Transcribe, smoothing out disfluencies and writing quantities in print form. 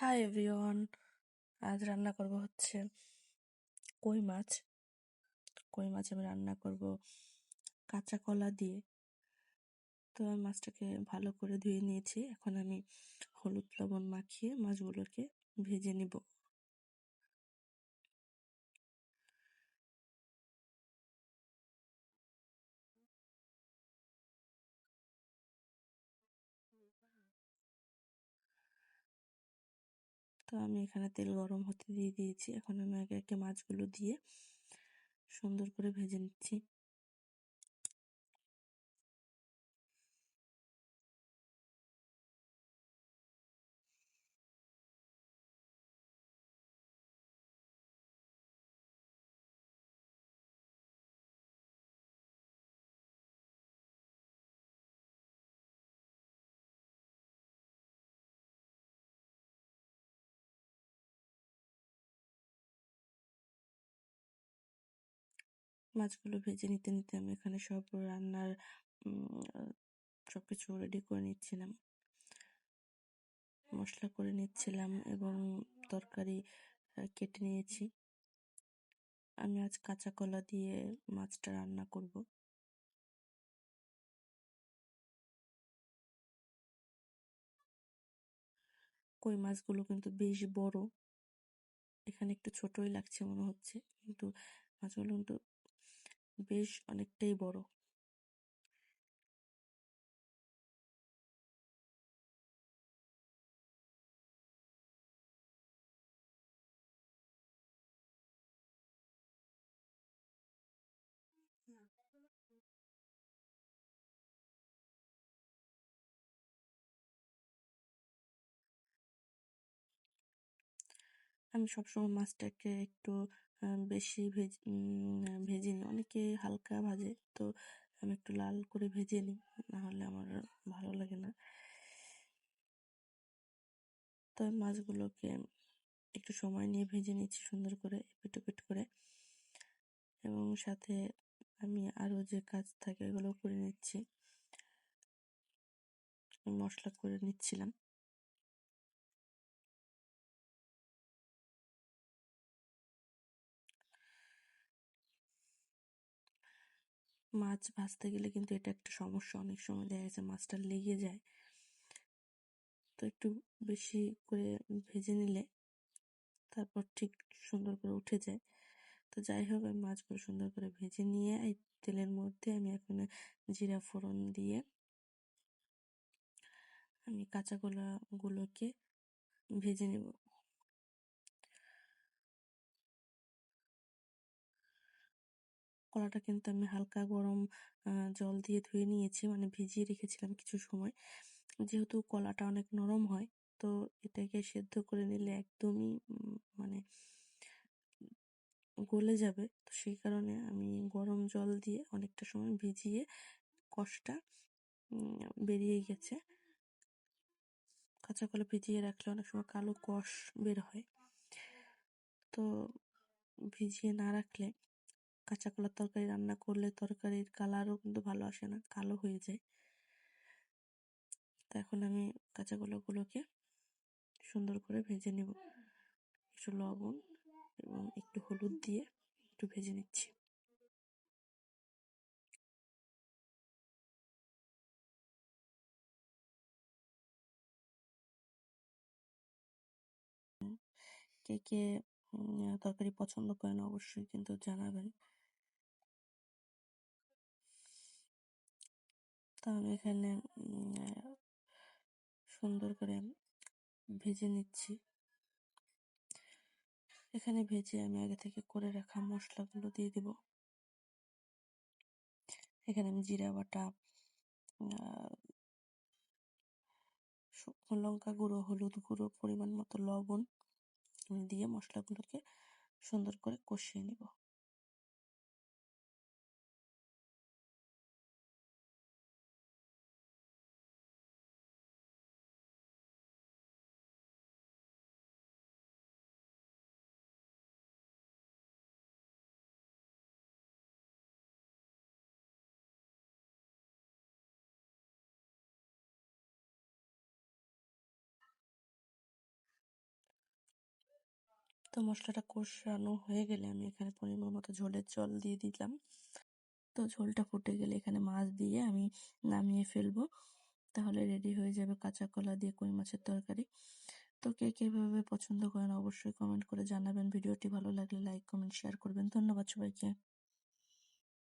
Hi everyone. আজ রান্না করব হচ্ছে কই মাছ। কই মাছ আমি রান্না করব কাঁচা কলা দিয়ে। তো আমি মাছটাকে ভালো করে ধুয়ে নিয়েছি। এখন আমি হলুদ লবণ মাখিয়ে মাছগুলোকে ভেজে নিব। তো আমি এখানে তেল গরম হতে দিয়ে দিয়েছি। এখন আমি একে একে মাছগুলো দিয়ে সুন্দর করে ভেজে নিচ্ছি। মাছগুলো ভেজে নিতে নিতে আমি এখানে সব রান্নার সবকিছু রেডি করে নিচ্ছিলাম, মশলা করে নিচ্ছিলাম এবং তরকারি কেটে নিয়েছি। আমি আজ কাঁচা কলা দিয়ে মাছটা রান্না করব। কই মাছগুলো কিন্তু বেশ বড়। এখানে একটু ছোটই লাগছে মনে হচ্ছে, কিন্তু মাছগুলো কিন্তু বেশ অনেকটাই বড়। আমি সবসময় মাছটাকে একটু বেশি ভেজে নিই। অনেকে হালকা ভাজে, তো আমি একটু লাল করে ভেজে নিই, না হলে আমার ভালো লাগে না। তো আমি মাছগুলোকে একটু সময় নিয়ে ভেজে নিচ্ছি সুন্দর করে, এপিট ওপিট করে। এবং সাথে আমি আরো যে কাজ থাকে এগুলো করে নিচ্ছি। মশলা করে নিচ্ছিলাম। মাছ ভাজতে গেলে কিন্তু এটা একটা সমস্যা, অনেক সময় দেখা যাচ্ছে মাছটা লেগে যায়। তো একটু বেশি করে ভেজে নিলে তারপর ঠিক সুন্দর করে উঠে যায়। তো যাই হোক, আমি মাছগুলো সুন্দর করে ভেজে নিয়ে এই তেলের মধ্যে আমি এখন জিরা ফোড়ন দিয়ে আমি কাঁচা কলাগুলোকে ভেজে নেব। কলাটা কিন্তু আমি হালকা গরম জল দিয়ে ধুয়ে নিয়েছি, মানে ভিজিয়ে রেখেছিলাম কিছু সময়। যেহেতু কলাটা অনেক নরম হয়, তো এটাকে সেদ্ধ করে নিলে একদমই মানে গলে যাবে। তো সেই কারণে আমি গরম জল দিয়ে অনেকটা সময় ভিজিয়ে কষটা বেরিয়ে গেছে। কাঁচা কলা ভিজিয়ে রাখলে অনেক সময় কালো কষ বের হয়। তো ভিজিয়ে না রাখলে কাঁচা কলার তরকারি রান্না করলে তরকারির কালারও কিন্তু ভালো আসে না, কালো হয়ে যায়। তো এখন আমি কাঁচা কলাগুলোকে সুন্দর করে ভেজে নেব। একটু লবণ এবং একটু হলুদ দিয়ে একটু ভেজে নিচ্ছি। কে কে তরকারি পছন্দ করেন অবশ্যই কিন্তু জানাবেন। তো আমি এখানে সুন্দর করে ভেজে নিচ্ছি। এখানে ভেজে আমি আগে থেকে করে রাখা মশলাগুলো দিয়ে দিব। এখানে আমি জিরা বাটা, শুকনো লঙ্কা গুঁড়ো, হলুদ গুঁড়ো, পরিমাণ মতো লবণ দিয়ে মশলাগুলোকে সুন্দর করে কষিয়ে নিব। তো মশলাটা কষানো হয়ে গেলে আমি এখানে পরিমাণ মতো ঝোলের জল দিয়ে দিলাম। তো ঝোলটা ফুটে গেলে এখানে মাছ দিয়ে আমি নামিয়ে ফেলবো। তাহলে রেডি হয়ে যাবে কাঁচা কলা দিয়ে কই মাছের তরকারি। তো কে কিভাবে পছন্দ করেন অবশ্যই কমেন্ট করে জানাবেন। ভিডিওটি ভালো লাগলে লাইক, কমেন্ট, শেয়ার করবেন। ধন্যবাদ সবাইকে।